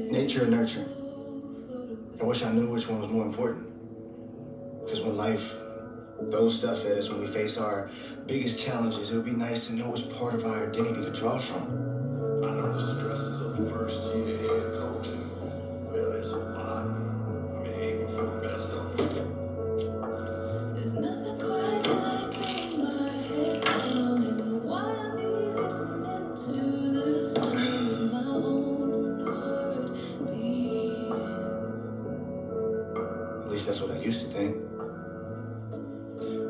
Nature or nurture? I wish I knew which one was more important. Because when life throws stuff at us, when we face our biggest challenges, it would be nice to know which part of our identity to draw from. I know the stresses of the first year head coaching. Well, it's a lot. I mean, even for the best of them. There's nothing quite like in my head down and why I be listening to the sound of my own heart beating. At least that's what I used to think.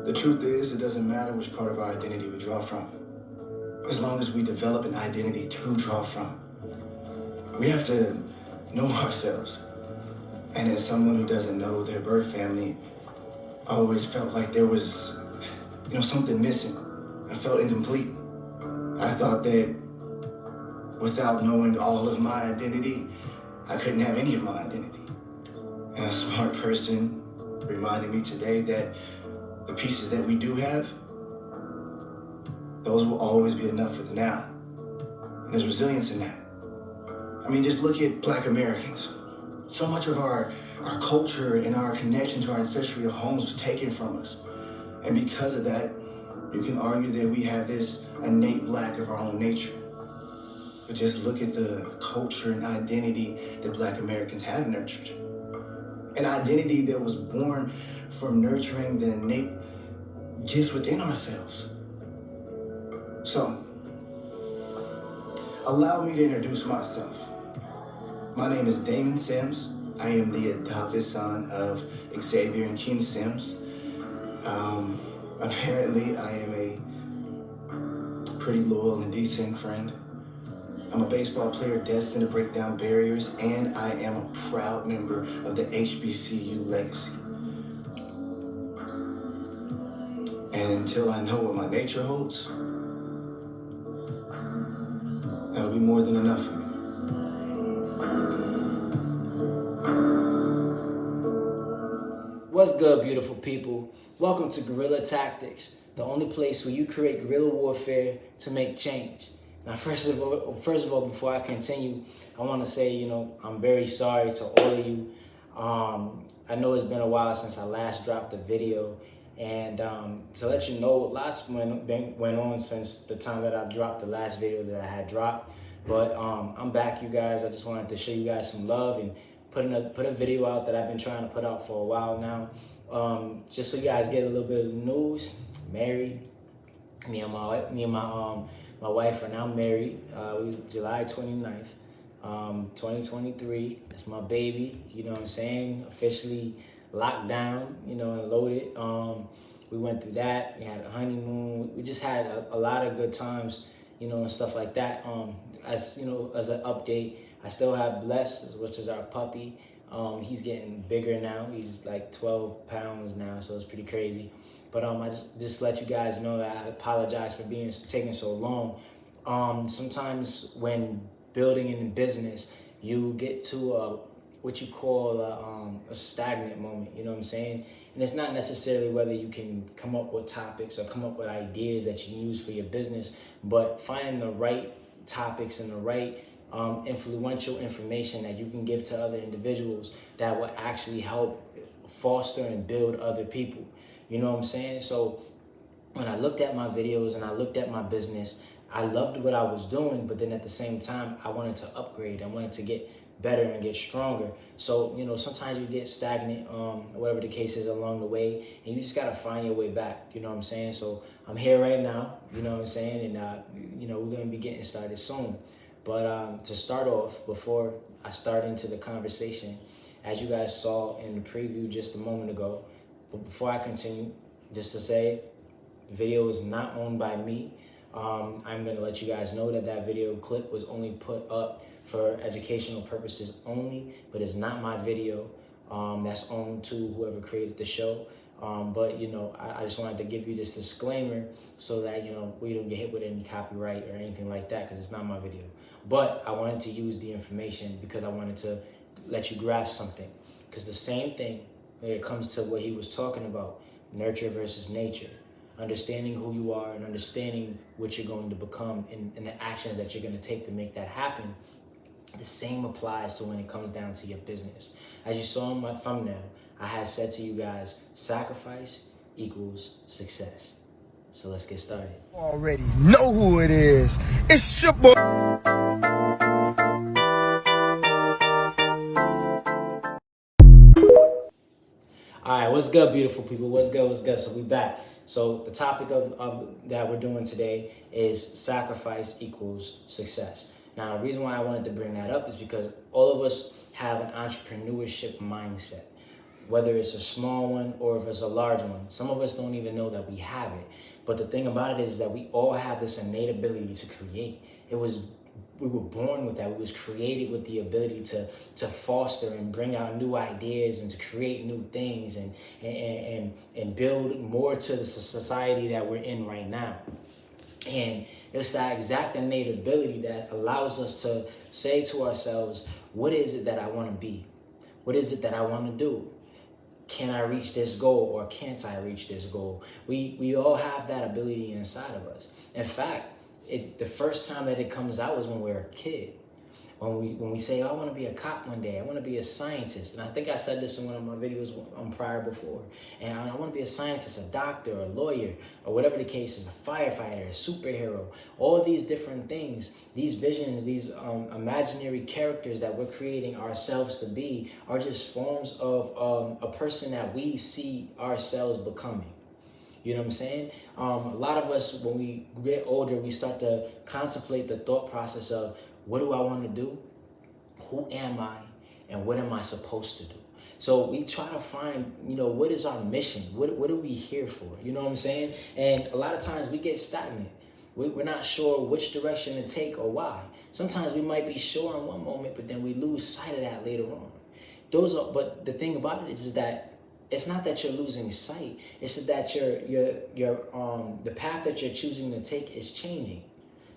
The truth is, it doesn't matter which part of our identity we draw from, as long as we develop an identity to draw from. We have to know ourselves. And as someone who doesn't know their birth family, I always felt like there was, something missing. I felt incomplete. I thought that without knowing all of my identity, I couldn't have any of my identity. And a smart person reminded me today that the pieces that we do have, those will always be enough for the now. And there's resilience in that. I mean, just look at Black Americans. So much of our culture and our connection to our ancestral homes was taken from us. And because of that, you can argue that we have this innate lack of our own nature. But just look at the culture and identity that Black Americans have nurtured. An identity that was born from nurturing the innate gifts within ourselves. So, allow me to introduce myself. My name is Damon Sims. I am the adopted son of Xavier and Ken Sims. Apparently, I am a pretty loyal and decent friend. I'm a baseball player destined to break down barriers, and I am a proud member of the HBCU legacy. And until I know what my nature holds, that'll be more than enough for me. What's good, beautiful people? Welcome to Guerrilla Tactics, the only place where you create guerrilla warfare to make change. Now, first of all, before I continue, I want to say, I'm very sorry to all of you. I know it's been a while since I last dropped a video, and to let you know, lots went on since the time that I dropped the last video that I had dropped. But I'm back, you guys. I just wanted to show you guys some love and put a video out that I've been trying to put out for a while now. Just so you guys get a little bit of the news. Married. Me and my wife are now married. July 29th, 2023. That's my baby. You know what I'm saying? Officially locked down, and loaded. We went through that. We had a honeymoon. We just had a lot of good times, and stuff like that. As an update, I still have Bless, which is our puppy. He's getting bigger now. He's like 12 pounds now, so it's pretty crazy. But I just let you guys know that I apologize for taking so long. Sometimes when building in business, you get to what you call a stagnant moment. You know what I'm saying? And it's not necessarily whether you can come up with topics or come up with ideas that you use for your business, but finding the right topics and the right influential information that you can give to other individuals that will actually help foster and build other people. You know what I'm saying? So when I looked at my videos and I looked at my business, I loved what I was doing, but then at the same time, I wanted to upgrade. I wanted to get better and get stronger. So, sometimes you get stagnant, whatever the case is along the way, and you just got to find your way back. You know what I'm saying? So I'm here right now, you know what I'm saying? And, we're going to be getting started soon. But to start off, before I start into the conversation, as you guys saw in the preview just a moment ago, but before I continue, just to say, the video is not owned by me. I'm going to let you guys know that video clip was only put up for educational purposes only, but it's not my video. That's owned to whoever created the show. But, I just wanted to give you this disclaimer so that, we don't get hit with any copyright or anything like that, because it's not my video. But I wanted to use the information because I wanted to let you grasp something. Because the same thing when it comes to what he was talking about, nurture versus nature, understanding who you are and understanding what you're going to become and the actions that you're going to take to make that happen. The same applies to when it comes down to your business. As you saw in my thumbnail, I had said to you guys, sacrifice equals success. So let's get started. Already know who it is. It's your boy. All right, what's good, beautiful people? What's good? What's good? So we back. So the topic of that we're doing today is sacrifice equals success. Now, the reason why I wanted to bring that up is because all of us have an entrepreneurship mindset, whether it's a small one or if it's a large one. Some of us don't even know that we have it. But the thing about it is that we all have this innate ability to create. We were born with that. We was created with the ability to foster and bring out new ideas and to create new things and build more to the society that we're in right now. And it's that exact innate ability that allows us to say to ourselves, what is it that I want to be? What is it that I want to do? Can I reach this goal or can't I reach this goal? We all have that ability inside of us. In fact, the first time that it comes out is when we're a kid. When we say, oh, I want to be a cop one day, I want to be a scientist. And I think I said this in one of my videos prior before. And I want to be a scientist, a doctor, a lawyer, or whatever the case is, a firefighter, a superhero. All these different things, these visions, these imaginary characters that we're creating ourselves to be are just forms of a person that we see ourselves becoming. You know what I'm saying? A lot of us, when we get older, we start to contemplate the thought process of, what do I want to do? Who am I? And what am I supposed to do? So we try to find, what is our mission? What are we here for? You know what I'm saying? And a lot of times we get stagnant. We're not sure which direction to take or why. Sometimes we might be sure in one moment, but then we lose sight of that later on. But the thing about it is that it's not that you're losing sight. It's that the path that you're choosing to take is changing.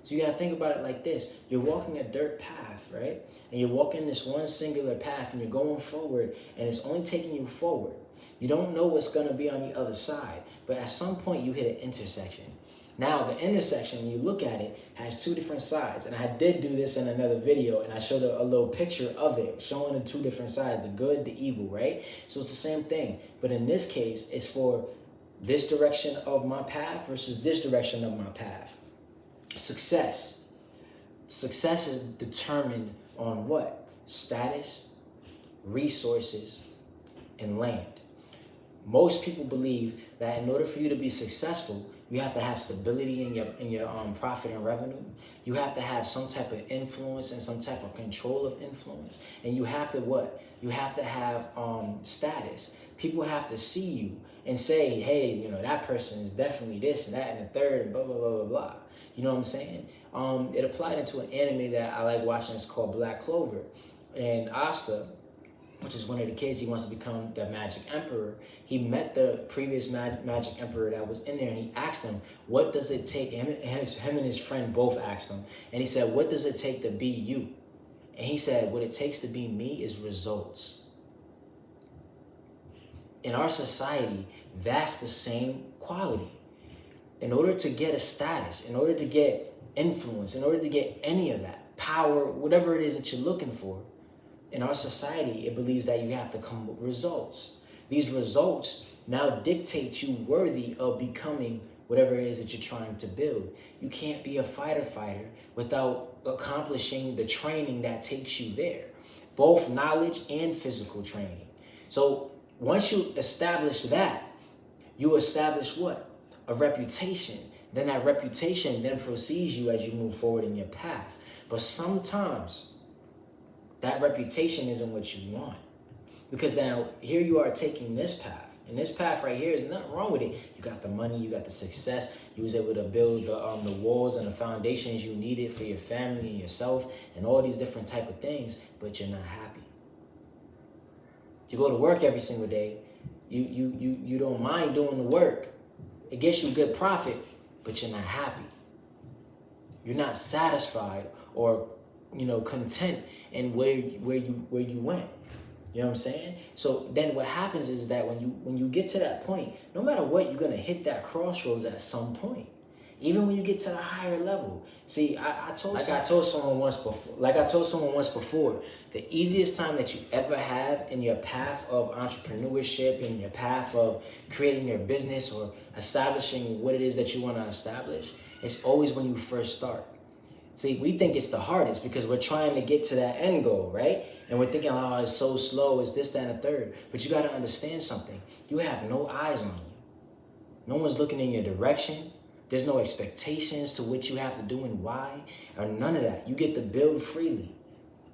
So you got to think about it like this. You're walking a dirt path, right? And you're walking this one singular path and you're going forward and it's only taking you forward. You don't know what's going to be on the other side. But at some point you hit an intersection. Now the intersection, when you look at it, has two different sides. And I did do this in another video and I showed a little picture of it showing the two different sides, the good, the evil, right? So it's the same thing. But in this case, it's for this direction of my path versus this direction of my path. Success is determined on what? Status, resources, and land. Most people believe that in order for you to be successful, you have to have stability in your profit and revenue. You have to have some type of influence and some type of control of influence. And you have to what? You have to have status. People have to see you and say, hey, that person is definitely this and that and the third and blah, blah, blah, blah, blah. You know what I'm saying? It applied into an anime that I like watching. It's called Black Clover. And Asta, which is one of the kids, he wants to become the Magic Emperor. He met the previous Magic Emperor that was in there, and he asked him, what does it take? Him and his friend both asked him. And he said, what does it take to be you? And he said, what it takes to be me is results. In our society, that's the same quality. In order to get a status, in order to get influence, in order to get any of that, power, whatever it is that you're looking for, in our society, it believes that you have to come with results. These results now dictate you worthy of becoming whatever it is that you're trying to build. You can't be a fighter without accomplishing the training that takes you there, both knowledge and physical training. So once you establish that, you establish what? A reputation. Then that reputation then precedes you as you move forward in your path. But sometimes that reputation isn't what you want. Because now here you are taking this path. And this path right here is nothing wrong with it. You got the money, you got the success. You was able to build the walls and the foundations you needed for your family and yourself and all these different type of things, but you're not happy. You go to work every single day. You don't mind doing the work. It gets you good profit, but you're not happy. You're not satisfied or content in where you went. You know what I'm saying? So then what happens is that when you get to that point, no matter what, you're gonna hit that crossroads at some point. Even when you get to the higher level. See, I told someone once before, the easiest time that you ever have in your path of entrepreneurship, in your path of creating your business or establishing what it is that you want to establish, it's always when you first start. See, we think it's the hardest because we're trying to get to that end goal, right? And we're thinking, oh, it's so slow, it's this, that, and the third. But you got to understand something. You have no eyes on you. No one's looking in your direction. There's no expectations to what you have to do and why, or none of that. You get to build freely.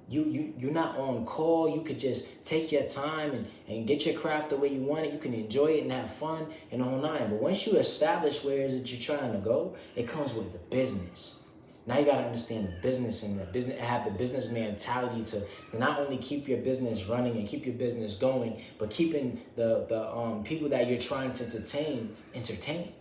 You're not on call. You could just take your time and get your craft the way you want it. You can enjoy it and have fun and the whole nine. But once you establish where is it you're trying to go, it comes with the business. Now you got to understand the business and have the business mentality to not only keep your business running and keep your business going, but keeping the people that you're trying to entertained.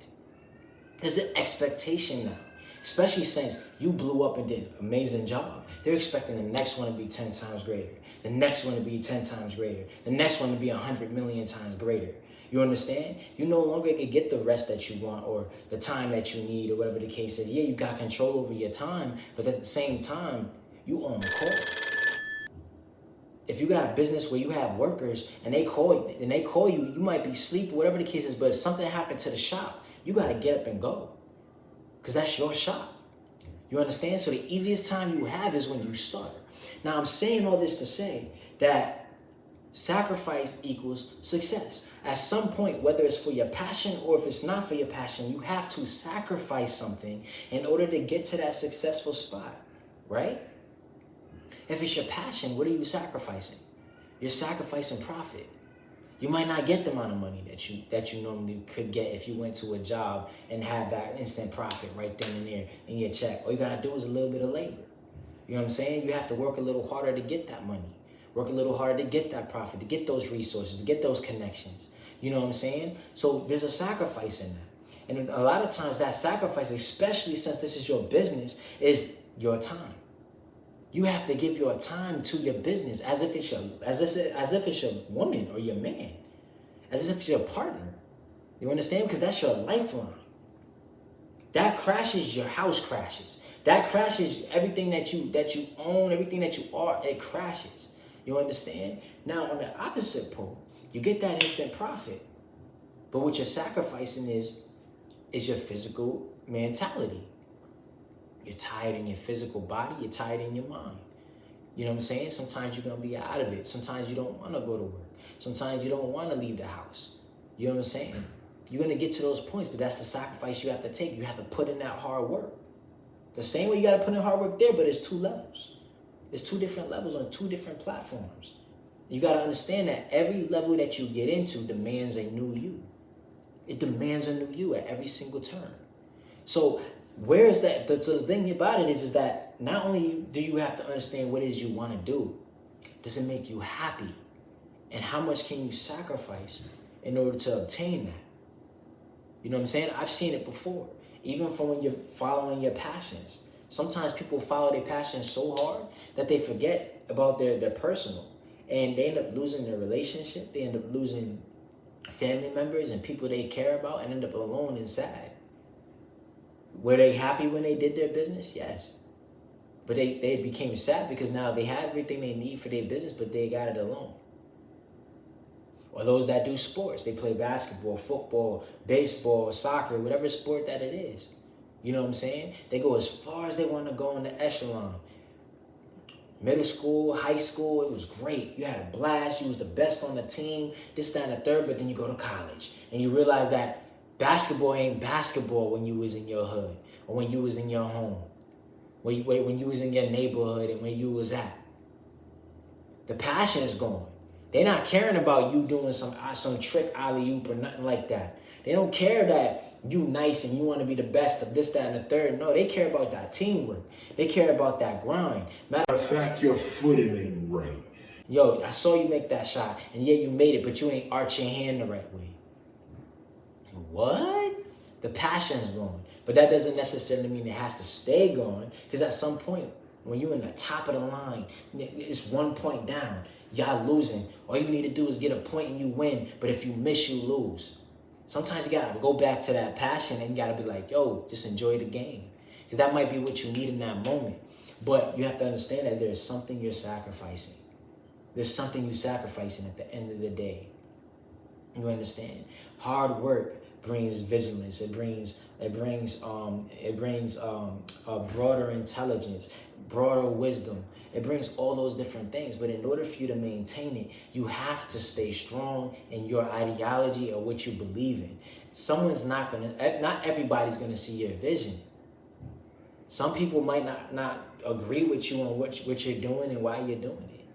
There's an expectation now, especially since you blew up and did an amazing job. They're expecting the next one to be 10 times greater, the next one to be 10 times greater, the next one to be 100 million times greater. You understand? You no longer can get the rest that you want or the time that you need or whatever the case is. Yeah, you got control over your time, but at the same time, you on call. If you got a business where you have workers and they call you, you might be asleep or whatever the case is, but if something happened to the shop, you got to get up and go because that's your shop. You understand? So the easiest time you have is when you start. Now, I'm saying all this to say that sacrifice equals success. At some point, whether it's for your passion or if it's not for your passion, you have to sacrifice something in order to get to that successful spot, right? If it's your passion, what are you sacrificing? You're sacrificing profit. You might not get the amount of money that you normally could get if you went to a job and had that instant profit right then and there in your check. All you gotta do is a little bit of labor. You know what I'm saying? You have to work a little harder to get that money. Work a little harder to get that profit, to get those resources, to get those connections. You know what I'm saying? So there's a sacrifice in that. And a lot of times that sacrifice, especially since this is your business, is your time. You have to give your time to your business as if it's your woman or your man, as if it's your partner. You understand? Because that's your lifeline. That crashes, your house crashes. That crashes everything that you own, everything that you are, it crashes. You understand? Now, on the opposite pole, you get that instant profit. But what you're sacrificing is your physical mentality. You're tired in your physical body. You're tired in your mind. You know what I'm saying? Sometimes you're going to be out of it. Sometimes you don't want to go to work. Sometimes you don't want to leave the house. You know what I'm saying? You're going to get to those points, but that's the sacrifice you have to take. You have to put in that hard work. The same way you got to put in hard work there, but it's 2 levels. There's 2 different levels on 2 different platforms. You got to understand that every level that you get into demands a new you. It demands a new you at every single turn. So where is that? So the thing about it is that not only do you have to understand what it is you want to do, does it make you happy? And how much can you sacrifice in order to obtain that? You know what I'm saying? I've seen it before. Even from when you're following your passions. Sometimes people follow their passions so hard that they forget about their personal. And they end up losing their relationship. They end up losing family members and people they care about and end up alone and sad. Were they happy when they did their business? Yes. But they became sad because now they have everything they need for their business, but they got it alone. Or those that do sports. They play basketball, football, baseball, soccer, whatever sport that it is. You know what I'm saying? They go as far as they want to go in the echelon. Middle school, high school, it was great. You had a blast. You was the best on the team, this, that, and the third. But then you go to college and you realize that basketball ain't basketball when you was in your hood or when you was in your home, when you was in your neighborhood and when you was at. The passion is gone. They're not caring about you doing some trick alley-oop or nothing like that. They don't care that you nice and you want to be the best of this, that, and the third. No, they care about that teamwork. They care about that grind. Matter of fact, your footing ain't right. Yo, I saw you make that shot, and yeah, you made it, but you ain't arch your hand the right way. What? The passion's gone. But that doesn't necessarily mean it has to stay gone, because at some point, when you're in the top of the line, it's 1 point down. Y'all losing. All you need to do is get a point and you win, but if you miss, you lose. Sometimes you gotta go back to that passion and you gotta be like, yo, just enjoy the game. Because that might be what you need in that moment. But you have to understand that there's something you're sacrificing. There's something you're sacrificing at the end of the day. You understand? Hard work brings vigilance. It brings a broader intelligence, broader wisdom. It brings all those different things. But in order for you to maintain it, you have to stay strong in your ideology or what you believe in. Not everybody's gonna see your vision. Some people might not agree with you on what you're doing and why you're doing it.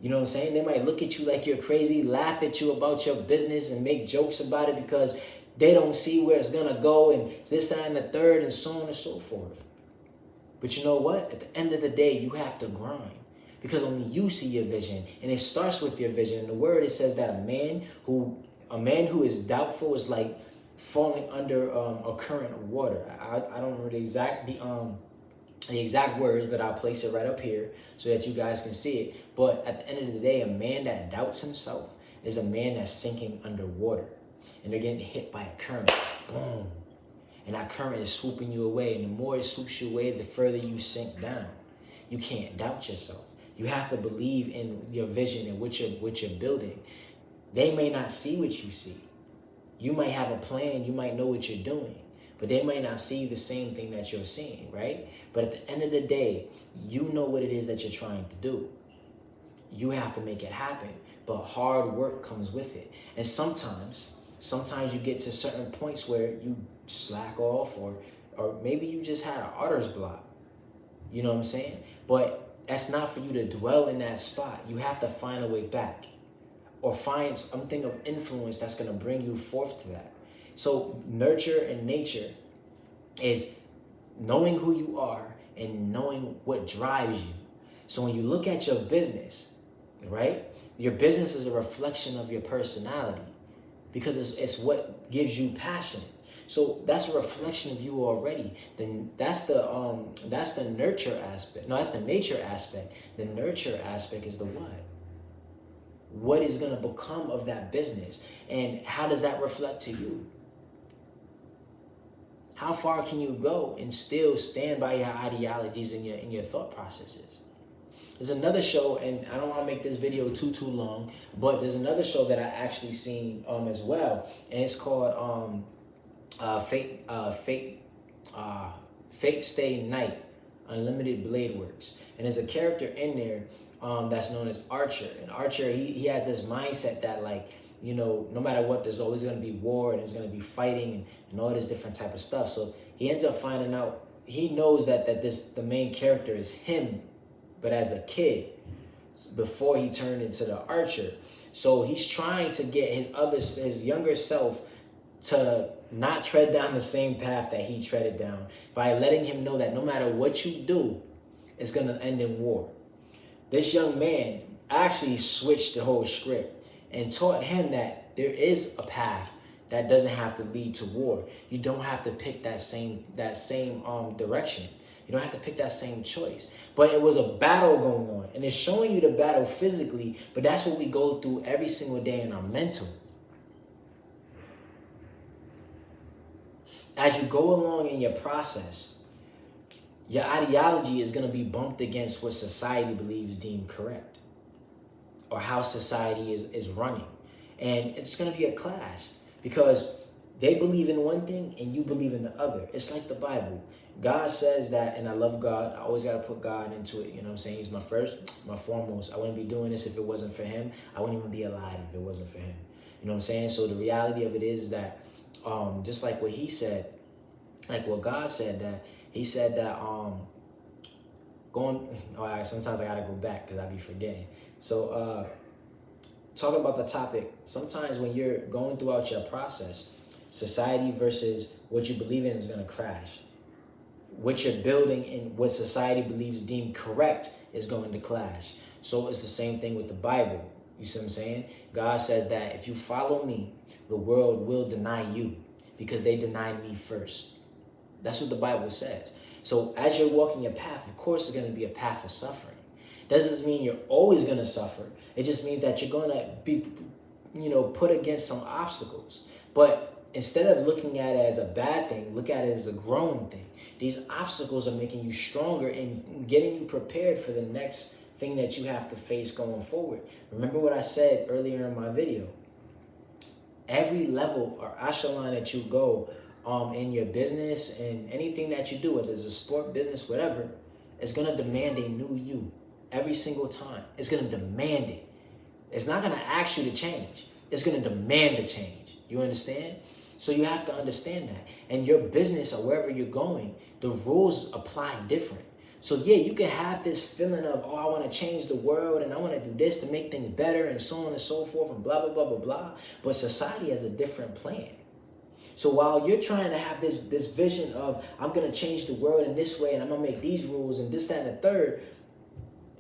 You know what I'm saying? They might look at you like you're crazy, laugh at you about your business and make jokes about it because they don't see where it's gonna go and this, that, and the third and so on and so forth. But you know what? At the end of the day, you have to grind because only you see your vision, and it starts with your vision. In the word, it says that a man who is doubtful is like falling under a current of water. I don't know the exact words, but I'll place it right up here so that you guys can see it. But at the end of the day, a man that doubts himself is a man that's sinking underwater, and they're getting hit by a current. Boom. And that current is swooping you away. And the more it swoops you away, the further you sink down. You can't doubt yourself. You have to believe in your vision and what you're building. They may not see what you see. You might have a plan. You might know what you're doing. But they might not see the same thing that you're seeing, right? But at the end of the day, you know what it is that you're trying to do. You have to make it happen. But hard work comes with it. And sometimes you get to certain points where you slack off or maybe you just had an arter's block. You know what I'm saying? But that's not for you to dwell in that spot. You have to find a way back or find something of influence that's going to bring you forth to that. So nurture and nature is knowing who you are and knowing what drives you. So when you look at your business, right? Your business is a reflection of your personality because it's what gives you passion. So that's a reflection of you already. Then that's the nurture aspect. No, that's the nature aspect. The nurture aspect is the what? What is going to become of that business? And how does that reflect to you? How far can you go and still stand by your ideologies and your thought processes? There's another show, and I don't want to make this video too long, but there's another show that I actually seen as well, and it's called Fate Stay Night, Unlimited Blade Works. And there's a character in there that's known as Archer. And Archer, he has this mindset that, like, you know, no matter what, there's always going to be war and there's going to be fighting and all this different type of stuff. So he ends up finding out, he knows that the main character is him, but as a kid, before he turned into the Archer. So he's trying to get his younger self to not tread down the same path that he treaded down by letting him know that no matter what you do, it's going to end in war. This young man actually switched the whole script and taught him that there is a path that doesn't have to lead to war. You don't have to pick that same direction. You don't have to pick that same choice. But it was a battle going on, and it's showing you the battle physically, but that's what we go through every single day in our mental. As you go along in your process, your ideology is going to be bumped against what society believes deemed correct, or how society is running. And it's going to be a clash because they believe in one thing and you believe in the other. It's like the Bible. God says that, and I love God. I always got to put God into it. You know what I'm saying? He's my first, my foremost. I wouldn't be doing this if it wasn't for him. I wouldn't even be alive if it wasn't for him. You know what I'm saying? So the reality of it is that just like what he said, like what God said, that he said that sometimes I gotta go back because I be forgetting. So talking about the topic, sometimes when you're going throughout your process, society versus what you believe in is gonna crash. What you're building and what society believes deemed correct is going to clash. So it's the same thing with the Bible. You see what I'm saying? God says that if you follow me, the world will deny you because they denied me first. That's what the Bible says. So as you're walking your path, of course, it's going to be a path of suffering. Doesn't mean you're always going to suffer. It just means that you're going to be, put against some obstacles. But instead of looking at it as a bad thing, look at it as a growing thing. These obstacles are making you stronger and getting you prepared for the next thing that you have to face going forward. Remember what I said earlier in my video. Every level or echelon that you go in your business and anything that you do, whether it's a sport, business, whatever, it's going to demand a new you every single time. It's going to demand it. It's not going to ask you to change. It's going to demand a change. You understand? So you have to understand that. And your business or wherever you're going, the rules apply different. So yeah, you can have this feeling of, oh, I want to change the world and I want to do this to make things better and so on and so forth and blah, blah, blah, blah, blah. But society has a different plan. So while you're trying to have this vision of, I'm going to change the world in this way and I'm going to make these rules and this, that, and the third,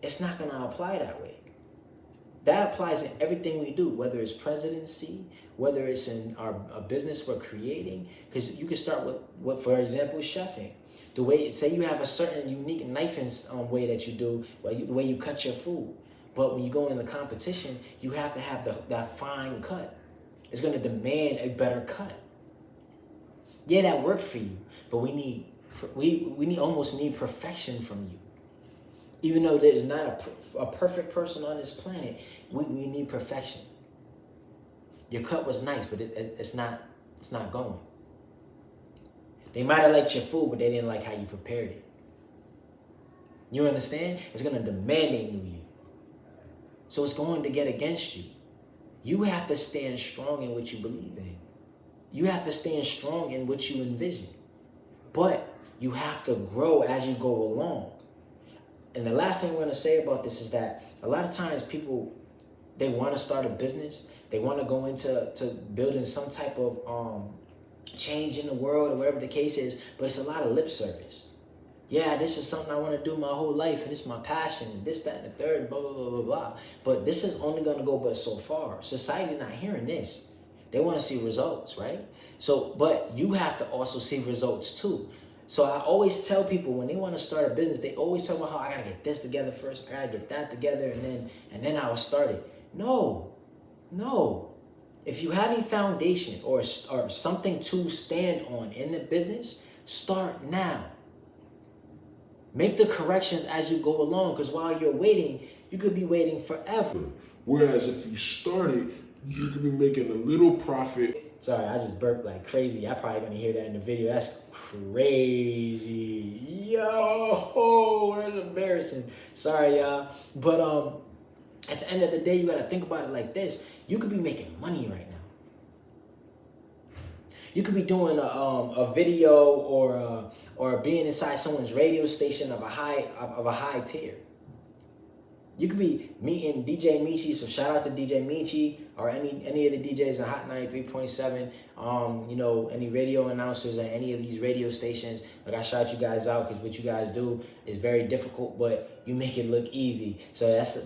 it's not going to apply that way. That applies in everything we do, whether it's presidency, whether it's in a business we're creating. Because you can start with, what, for example, chefing. The way, say you have a certain unique knifing way that you do, the way you cut your food. But when you go in the competition, you have to have that fine cut. It's going to demand a better cut. Yeah, that worked for you, but we almost need perfection from you. Even though there's not a perfect person on this planet, we need perfection. Your cut was nice, but it's not going. They might have liked your food, but they didn't like how you prepared it. You understand? It's going to demand a new you. So it's going to get against you. You have to stand strong in what you believe in. You have to stand strong in what you envision. But you have to grow as you go along. And the last thing we're going to say about this is that a lot of times people, they want to start a business. They want to go into building some type of change in the world or whatever the case is, but it's a lot of lip service. Yeah, this is something I want to do my whole life, and it's my passion, and this, that, and the third, blah, blah, blah, blah, blah. But this is only going to go but so far. Society not hearing this. They want to see results, right? So, but you have to also see results too. So I always tell people when they want to start a business, they always talk about how I got to get this together first, I got to get that together, and then I will start it. No. If you have a foundation or something to stand on in the business, start now. Make the corrections as you go along, because while you're waiting, you could be waiting forever. Whereas if you started, you could be making a little profit. Sorry, I just burped like crazy. Y'all probably gonna hear that in the video. That's crazy. Yo, that's embarrassing. Sorry, y'all. But at the end of the day, you gotta think about it like this. You could be making money right now. You could be doing a video or being inside someone's radio station of a high tier. You could be meeting DJ Michi, so shout out to DJ Michi or any of the DJs on Hot 93.7. You know, any radio announcers at any of these radio stations. Like, I shout you guys out because what you guys do is very difficult, but you make it look easy. So that's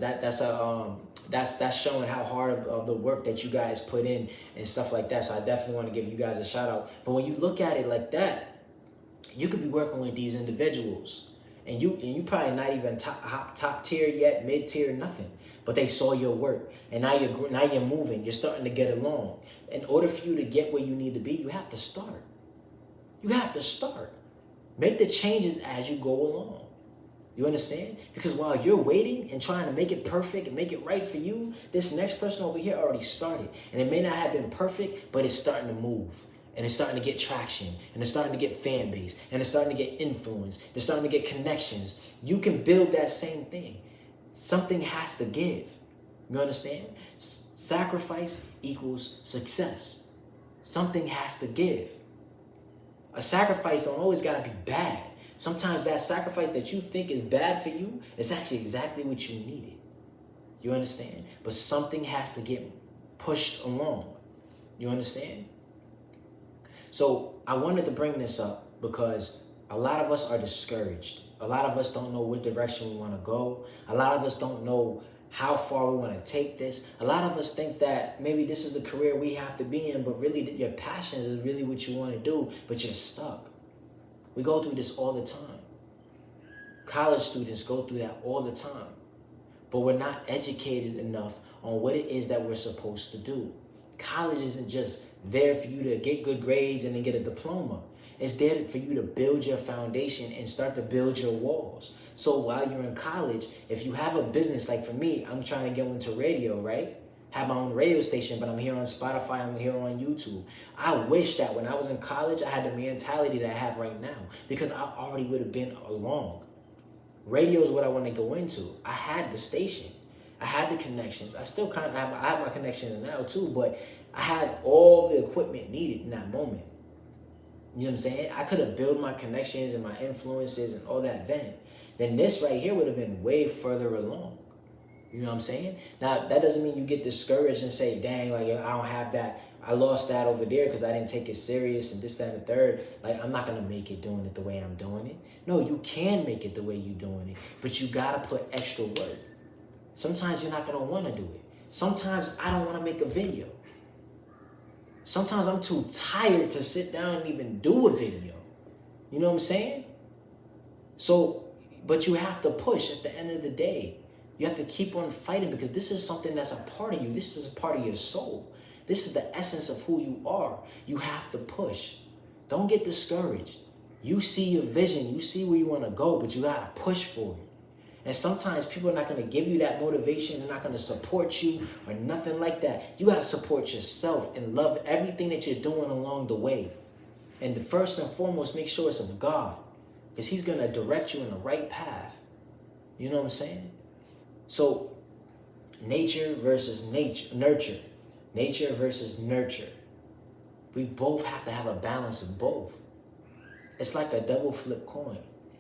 showing how hard of the work that you guys put in and stuff like that. So I definitely want to give you guys a shout out. But when you look at it like that, you could be working with these individuals. And you probably not even top tier yet, mid tier, nothing. But they saw your work, and now you're moving. You're starting to get along. In order for you to get where you need to be, you have to start. You have to start. Make the changes as you go along. You understand? Because while you're waiting and trying to make it perfect and make it right for you, this next person over here already started, and it may not have been perfect, but it's starting to move. And it's starting to get traction, and it's starting to get fan base, and it's starting to get influence. It's starting to get connections. You can build that same thing. Something has to give. You understand? Sacrifice equals success. Something has to give. A sacrifice don't always gotta be bad. Sometimes that sacrifice that you think is bad for you is actually exactly what you needed. You understand? But something has to get pushed along. You understand? So I wanted to bring this up because a lot of us are discouraged. A lot of us don't know what direction we want to go. A lot of us don't know how far we want to take this. A lot of us think that maybe this is the career we have to be in, but really your passions is really what you want to do, but you're stuck. We go through this all the time. College students go through that all the time. But we're not educated enough on what it is that we're supposed to do. College isn't just there for you to get good grades and then get a diploma. It's there for you to build your foundation and start to build your walls. So while you're in college, if you have a business, like for me, I'm trying to get into radio, right? Have my own radio station, but I'm here on Spotify, I'm here on YouTube. I wish that when I was in college, I had the mentality that I have right now, because I already would have been along. Radio is what I want to go into. I had the station. I had the connections. I still kind of have, I have my connections now too, but I had all the equipment needed in that moment. You know what I'm saying? I could have built my connections and my influences and all that then this right here would have been way further along. You know what I'm saying? Now, that doesn't mean you get discouraged and say, dang, like, I don't have that. I lost that over there because I didn't take it serious and this, that, and the third. Like, I'm not going to make it doing it the way I'm doing it. No, you can make it the way you're doing it, but you got to put extra work. Sometimes you're not going to want to do it. Sometimes I don't want to make a video. Sometimes I'm too tired to sit down and even do a video. You know what I'm saying? So, but you have to push at the end of the day. You have to keep on fighting, because this is something that's a part of you. This is a part of your soul. This is the essence of who you are. You have to push. Don't get discouraged. You see your vision. You see where you want to go, but you got to push for it. And sometimes people are not going to give you that motivation. They're not going to support you or nothing like that. You got to support yourself and love everything that you're doing along the way. And the first and foremost, make sure it's of God, because he's going to direct you in the right path. You know what I'm saying? So nature versus nurture. Nature versus nurture. We both have to have a balance of both. It's like a double flip coin.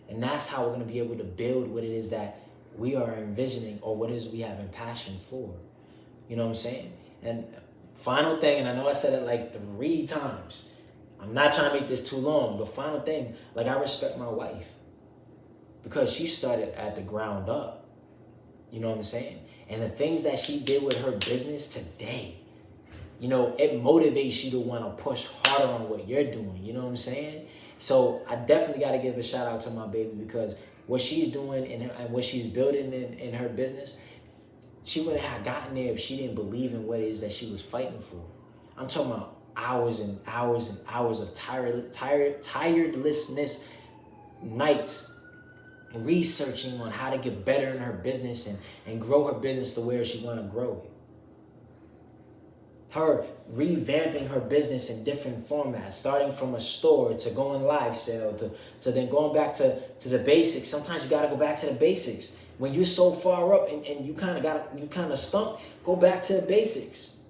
And that's how we're going to be able to build what it is that we are envisioning, or what it is we have in passion for. You know what I'm saying? And final thing, and I know I said it like 3 times. I'm not trying to make this too long, but final thing, like, I respect my wife, because she started at the ground up. You know what I'm saying? And the things that she did with her business today, you know, it motivates you to want to push harder on what you're doing. You know what I'm saying? So I definitely got to give a shout out to my baby, because what she's doing and what she's building in her business, she wouldn't have gotten there if she didn't believe in what it is that she was fighting for. I'm talking about hours and hours and hours of tirelessness, nights, researching on how to get better in her business and grow her business to where she want to grow it. Her revamping her business in different formats, starting from a store to going live sale to then going back to the basics. Sometimes you got to go back to the basics. When you're so far up and you kind of stumped, go back to the basics.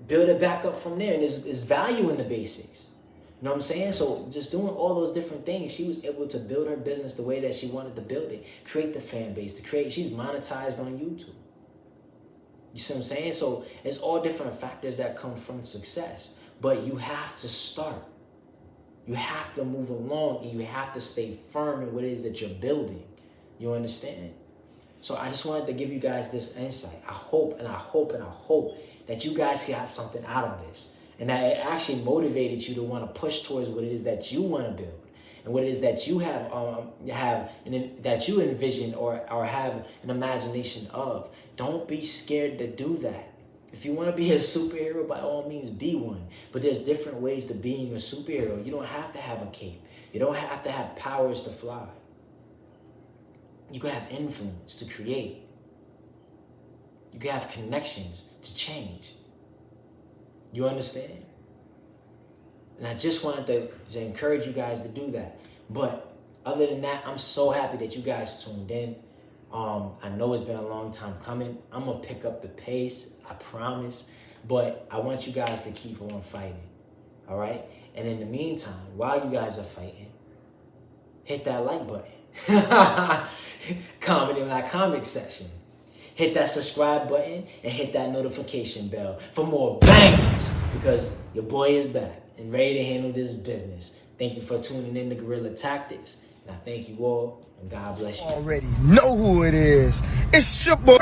Build it back up from there. And there's value in the basics. You know what I'm saying? So just doing all those different things, she was able to build her business the way that she wanted to build it. Create the fan base, she's monetized on YouTube. You see what I'm saying? So it's all different factors that come from success. But you have to start. You have to move along, and you have to stay firm in what it is that you're building. You understand? So I just wanted to give you guys this insight. I hope that you guys got something out of this, and that it actually motivated you to want to push towards what it is that you want to build, and what it is that you have that you envision or have an imagination of. Don't be scared to do that. If you want to be a superhero, by all means, be one. But there's different ways to being a superhero. You don't have to have a cape. You don't have to have powers to fly. You can have influence to create. You can have connections to change. You understand? And I just wanted to encourage you guys to do that. But other than that, I'm so happy that you guys tuned in. I know it's been a long time coming. I'm going to pick up the pace, I promise. But I want you guys to keep on fighting. All right? And in the meantime, while you guys are fighting, hit that like button. Comment in that comment section. Hit that subscribe button and hit that notification bell for more bangers, because your boy is back and ready to handle this business. Thank you for tuning in to Guerrilla Tactics. And I thank you all, and God bless you. Already know who it is. It's your boy.